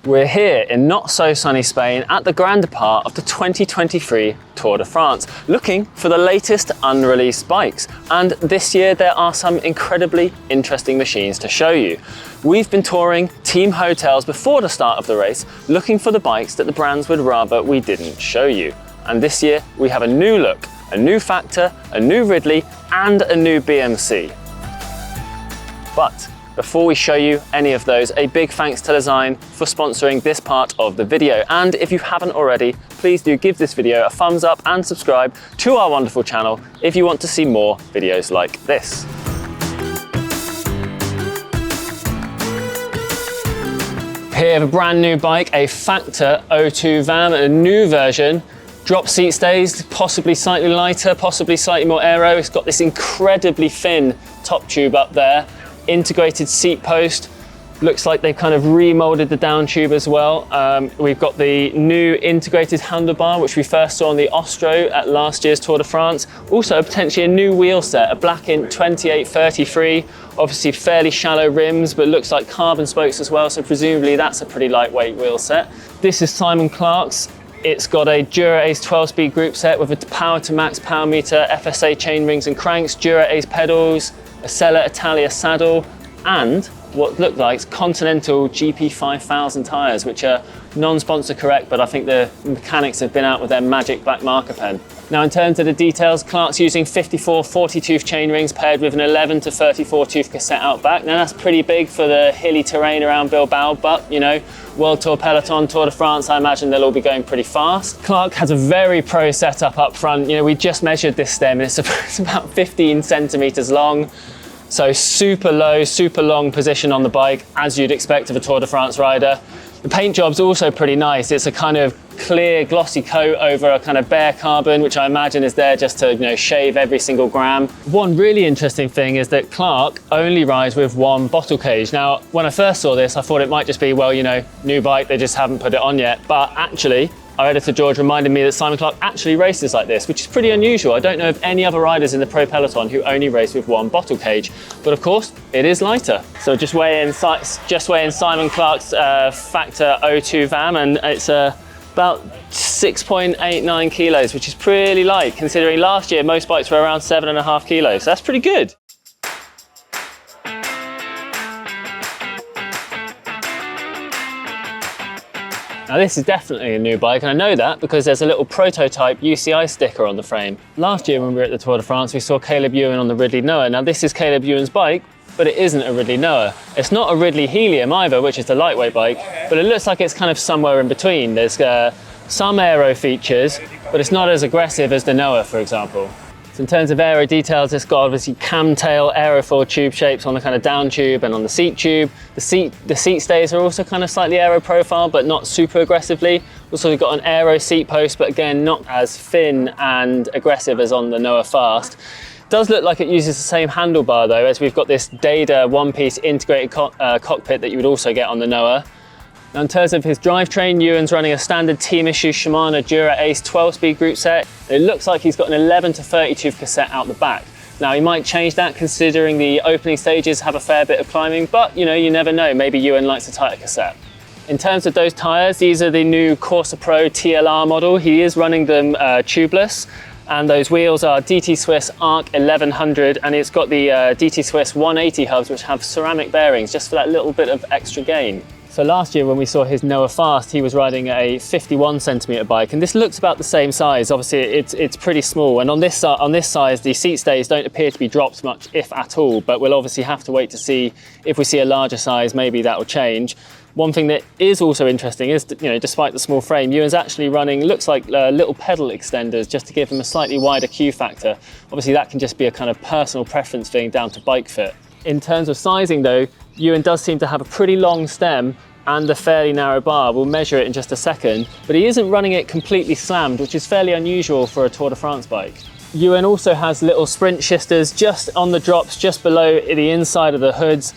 We're here in not so sunny Spain at the grand part of the 2023 Tour de France, looking for the latest unreleased bikes. And this year there are some incredibly interesting machines to show you. We've been touring team hotels before the start of the race, looking for the bikes that the brands would rather we didn't show you. And this year we have a new look, a new Factor, a new Ridley, and a new BMC. But before we show you any of those, a big thanks to Lezyne for sponsoring this part of the video. And if you haven't already, please do give this video a thumbs up and subscribe to our wonderful channel if you want to see more videos like this. Here we have a brand new bike, a Factor O2 van, a new version. Drop seat stays, possibly slightly lighter, possibly slightly more aero. It's got this incredibly thin top tube up there. Integrated seat post, looks like they've kind of remolded the down tube as well. We've got the new integrated handlebar, which we first saw on the Ostro at last year's Tour de France. Also potentially a new wheel set, a Blackint 2833, obviously fairly shallow rims, but looks like carbon spokes as well, so presumably that's a pretty lightweight wheel set. This is Simon Clarke's. It's got a Dura Ace 12-speed group set with a power to max power meter, FSA chain rings and cranks, Dura Ace pedals, a Sella Italia saddle, and what look like Continental GP 5000 tyres, which are non-sponsor correct, but I think the mechanics have been out with their magic black marker pen. Now in terms of the details, Clarke's using 54 40-tooth chain rings paired with an 11 to 34-tooth cassette out back. Now that's pretty big for the hilly terrain around Bilbao, but you know, World Tour Peloton, Tour de France, I imagine they'll all be going pretty fast. Clarke has a very pro setup up front. You know, we just measured this stem and it's about 15 centimeters long. So super low, super long position on the bike, as you'd expect of a Tour de France rider. The paint job's also pretty nice. It's a kind of clear, glossy coat over a kind of bare carbon, which I imagine is there just to, you know, shave every single gram. One really interesting thing is that Clarke only rides with one bottle cage. Now, when I first saw this, I thought it might just be, well, you know, new bike, they just haven't put it on yet. But actually, our editor George reminded me that Simon Clarke actually races like this, which is pretty unusual. I don't know of any other riders in the pro peloton who only race with one bottle cage, but of course it is lighter. So just weigh in Simon Clarke's Factor O2 van, and it's about 6.89 kilos, which is pretty light considering last year most bikes were around 7.5 kilos. So that's pretty good. Now this is definitely a new bike, and I know that because there's a little prototype UCI sticker on the frame. Last year when we were at the Tour de France, we saw Caleb Ewan on the Ridley Noah. Now this is Caleb Ewan's bike, but it isn't a Ridley Noah. It's not a Ridley Helium either, which is the lightweight bike, but it looks like it's kind of somewhere in between. There's some aero features, but it's not as aggressive as the Noah, for example. So in terms of aero details, it's got obviously camtail aerofoil tube shapes on the kind of down tube and on the seat tube. The seat stays are also kind of slightly aero profile, but not super aggressively. Also we've got an aero seat post, but again, not as thin and aggressive as on the Noah Fast. Does look like it uses the same handlebar though, as we've got this Dada one-piece integrated cockpit that you would also get on the Noah. Now in terms of his drivetrain, Ewan's running a standard team issue Shimano Dura Ace 12-speed group set. It looks like he's got an 11 to 32 cassette out the back. Now he might change that considering the opening stages have a fair bit of climbing, but you know, you never know, maybe Ewan likes a tighter cassette. In terms of those tyres, these are the new Corsa Pro TLR model. He is running them tubeless, and those wheels are DT Swiss Arc 1100, and it's got the DT Swiss 180 hubs, which have ceramic bearings just for that little bit of extra gain. So last year when we saw his Noah Fast, he was riding a 51 centimeter bike, and this looks about the same size. Obviously it's pretty small, and on this size the seat stays don't appear to be dropped much, if at all, but we'll obviously have to wait to see if we see a larger size, maybe that will change. One thing that is also interesting is, you know, despite the small frame, Ewan's actually running, looks like little pedal extenders just to give him a slightly wider Q factor. Obviously that can just be a kind of personal preference thing down to bike fit. In terms of sizing though, Ewan does seem to have a pretty long stem and a fairly narrow bar. We'll measure it in just a second, but he isn't running it completely slammed, which is fairly unusual for a Tour de France bike. Ewan also has little sprint shifters just on the drops, just below the inside of the hoods,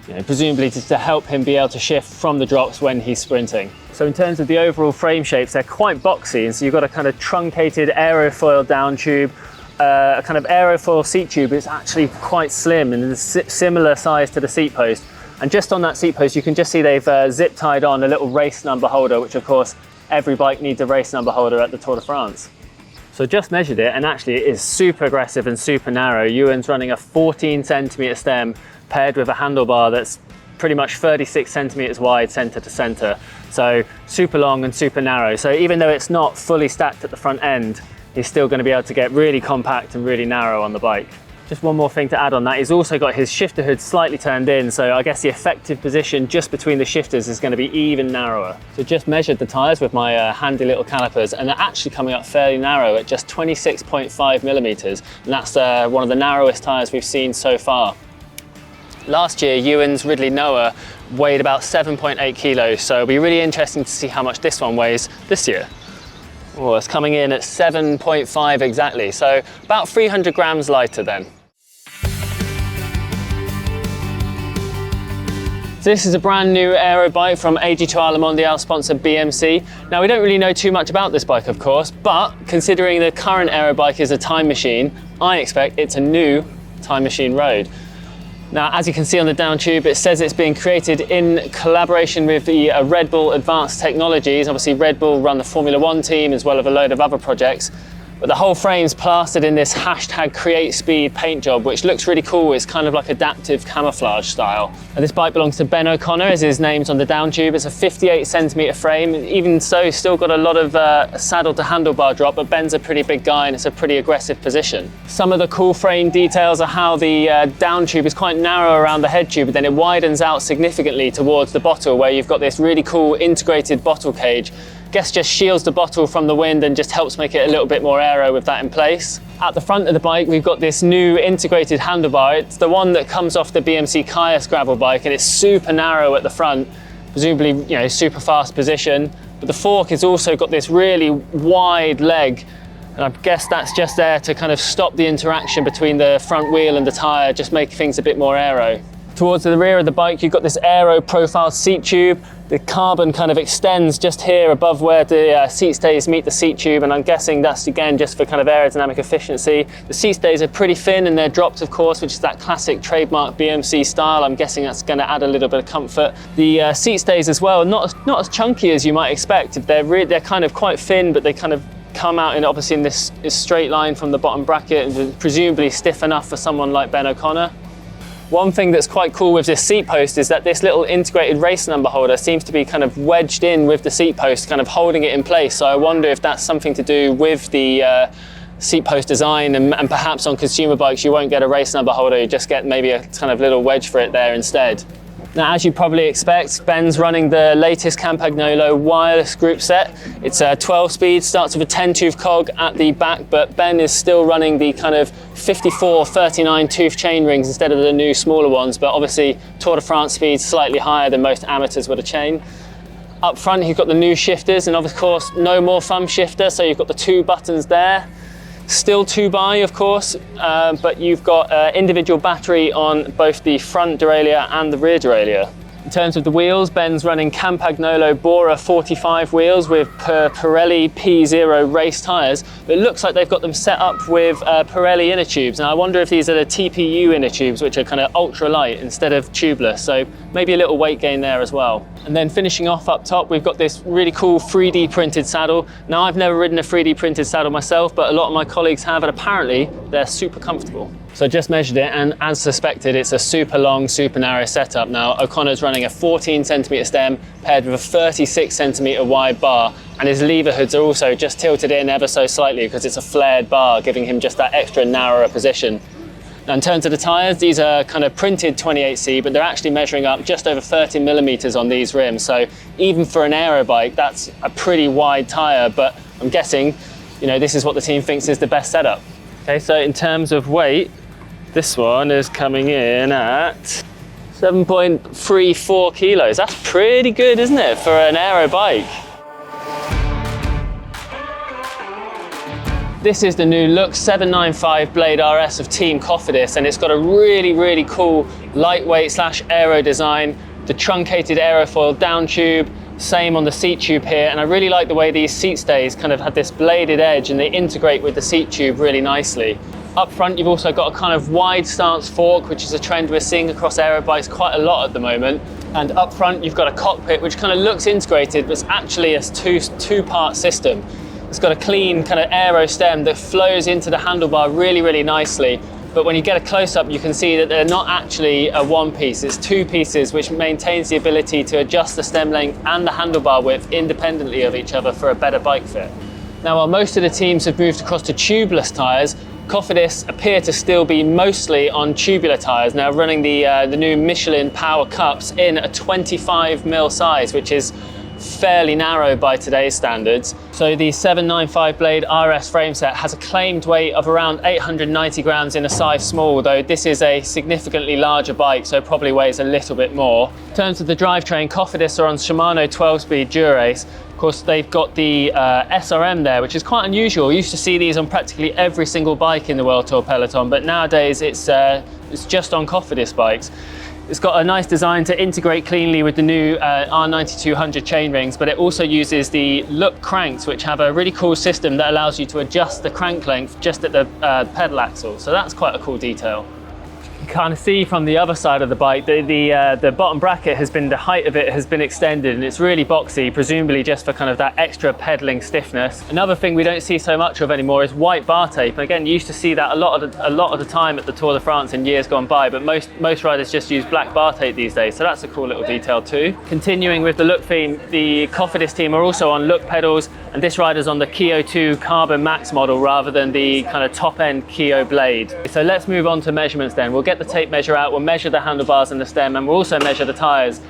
you know, presumably to help him be able to shift from the drops when he's sprinting. So in terms of the overall frame shapes, they're quite boxy, and so you've got a kind of truncated aerofoil down tube, a kind of aerofoil seat tube. It's actually quite slim and is similar size to the seat post. And just on that seat post, you can just see they've zip tied on a little race number holder, which of course every bike needs a race number holder at the Tour de France. So just measured it, and actually it is super aggressive and super narrow. Ewan's running a 14 centimeter stem paired with a handlebar that's pretty much 36 centimeters wide center to center. So super long and super narrow. So even though it's not fully stacked at the front end, he's still going to be able to get really compact and really narrow on the bike. Just one more thing to add on that, he's also got his shifter hood slightly turned in, so I guess the effective position just between the shifters is going to be even narrower. So just measured the tyres with my handy little calipers, and they're actually coming up fairly narrow at just 26.5 millimeters, and that's one of the narrowest tyres we've seen so far. Last year, Ewan's Ridley Noah weighed about 7.8 kilos, so it'll be really interesting to see how much this one weighs this year. Oh, it's coming in at 7.5 exactly, so about 300 grams lighter then. So this is a brand new aero bike from AG2R Mondial sponsor BMC. Now we don't really know too much about this bike of course, but considering the current aero bike is a time machine, I expect it's a new time machine road. Now, as you can see on the down tube, it says it's being created in collaboration with the Red Bull Advanced Technologies. Obviously, Red Bull run the Formula One team as well as a load of other projects. But the whole frame's plastered in this hashtag Create Speed paint job, which looks really cool. It's kind of like adaptive camouflage style. And this bike belongs to Ben O'Connor, as his name's on the down tube. It's a 58 centimeter frame. Even so, still got a lot of saddle to handlebar drop, but Ben's a pretty big guy and it's a pretty aggressive position. Some of the cool frame details are how the down tube is quite narrow around the head tube, but then it widens out significantly towards the bottle, where you've got this really cool integrated bottle cage. Guess just shields the bottle from the wind and just helps make it a little bit more aero with that in place. At the front of the bike, we've got this new integrated handlebar. It's the one that comes off the BMC Cyclists gravel bike, and it's super narrow at the front, presumably, you know, super fast position. But the fork has also got this really wide leg, and I guess that's just there to kind of stop the interaction between the front wheel and the tyre, just make things a bit more aero. Towards the rear of the bike, you've got this aero profile seat tube. The carbon kind of extends just here above where the seat stays meet the seat tube, and I'm guessing that's again just for kind of aerodynamic efficiency. The seat stays are pretty thin and they're dropped, of course, which is that classic trademark BMC style. I'm guessing that's going to add a little bit of comfort. The seat stays as well, not as chunky as you might expect. They're kind of quite thin, but they kind of come out obviously in this straight line from the bottom bracket, and presumably stiff enough for someone like Ben O'Connor. One thing that's quite cool with this seat post is that this little integrated race number holder seems to be kind of wedged in with the seat post, kind of holding it in place. So I wonder if that's something to do with the seat post design, and perhaps on consumer bikes you won't get a race number holder, you just get maybe a kind of little wedge for it there instead. Now, as you probably expect, Ben's running the latest Campagnolo wireless group set. It's a 12 speed, starts with a 10 tooth cog at the back, but Ben is still running the kind of 54, 39 tooth chain rings instead of the new smaller ones, but obviously Tour de France speeds slightly higher than most amateurs with a chain. Up front, you've got the new shifters, and of course, no more thumb shifter, so you've got the two buttons there. Still 2x, of course, but you've got individual battery on both the front derailleur and the rear derailleur. In terms of the wheels, Ben's running Campagnolo Bora 45 wheels with Pirelli P0 race tyres. It looks like they've got them set up with Pirelli inner tubes. Now I wonder if these are the TPU inner tubes, which are kind of ultra light instead of tubeless, so maybe a little weight gain there as well. And then finishing off up top, we've got this really cool 3D printed saddle. Now I've never ridden a 3D printed saddle myself, but a lot of my colleagues have, and apparently they're super comfortable. So I just measured it, and as suspected, it's a super long, super narrow setup. Now O'Connor's running a 14 centimeter stem paired with a 36 centimeter wide bar, and his lever hoods are also just tilted in ever so slightly because it's a flared bar, giving him just that extra narrower position. Now in terms of the tyres, these are kind of printed 28C, but they're actually measuring up just over 30 millimeters on these rims. So even for an aero bike, that's a pretty wide tyre, but I'm guessing, you know, this is what the team thinks is the best setup. Okay, so in terms of weight, this one is coming in at 7.34 kilos. That's pretty good, isn't it, for an aero bike? This is the new Lux 795 Blade RS of Team Cofidis, and it's got a really, really cool lightweight / aero design, the truncated aerofoil down tube, same on the seat tube here, and I really like the way these seat stays kind of have this bladed edge and they integrate with the seat tube really nicely. Up front, you've also got a kind of wide stance fork, which is a trend we're seeing across aero bikes quite a lot at the moment. And up front, you've got a cockpit, which kind of looks integrated, but it's actually a two-part system. It's got a clean kind of aero stem that flows into the handlebar really, really nicely. But when you get a close-up, you can see that they're not actually a one piece, it's two pieces, which maintains the ability to adjust the stem length and the handlebar width independently of each other for a better bike fit. Now, while most of the teams have moved across to tubeless tyres, Cofidis appear to still be mostly on tubular tyres, now running the new Michelin Power Cups in a 25mm size, which is fairly narrow by today's standards. So the 795 blade RS frame set has a claimed weight of around 890 grams in a size small, though this is a significantly larger bike, so it probably weighs a little bit more. In terms of the drivetrain, Cofidis are on Shimano 12-speed Dura-Ace. Of course, they've got the SRM there, which is quite unusual. We used to see these on practically every single bike in the World Tour peloton, but nowadays it's just on Cofidis bikes. It's got a nice design to integrate cleanly with the new R9200 chainrings, but it also uses the Look cranks, which have a really cool system that allows you to adjust the crank length just at the pedal axle. So that's quite a cool detail. You kind of see from the other side of the bike, the bottom bracket the height of it has been extended, and it's really boxy, presumably just for kind of that extra pedaling stiffness. Another thing we don't see so much of anymore is white bar tape. Again, you used to see that a lot of the time at the Tour de France in years gone by, but most riders just use black bar tape these days, so that's a cool little detail too. Continuing with the Look theme, the Cofidis team are also on Look pedals, and this rider's on the Keo 2 Carbon Max model rather than the kind of top-end Keo blade. So let's move on to measurements then. We'll get the tape measure out, we'll measure the handlebars and the stem, and we'll also measure the tyres.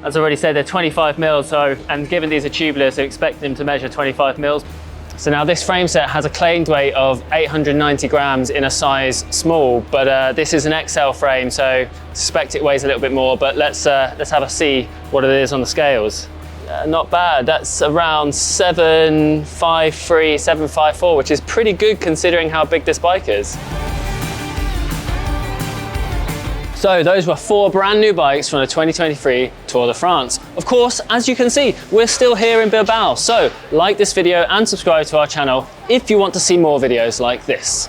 As I already said, they're 25mm, and given these are tubeless, I expect them to measure 25mm. So now this frame set has a claimed weight of 890 grams in a size small, but this is an XL frame, so I suspect it weighs a little bit more, but let's have a see what it is on the scales. Not bad, that's around 753, 754, which is pretty good considering how big this bike is. So those were 4 brand new bikes from the 2023 Tour de France. Of course, as you can see, we're still here in Bilbao, so like this video and subscribe to our channel if you want to see more videos like this.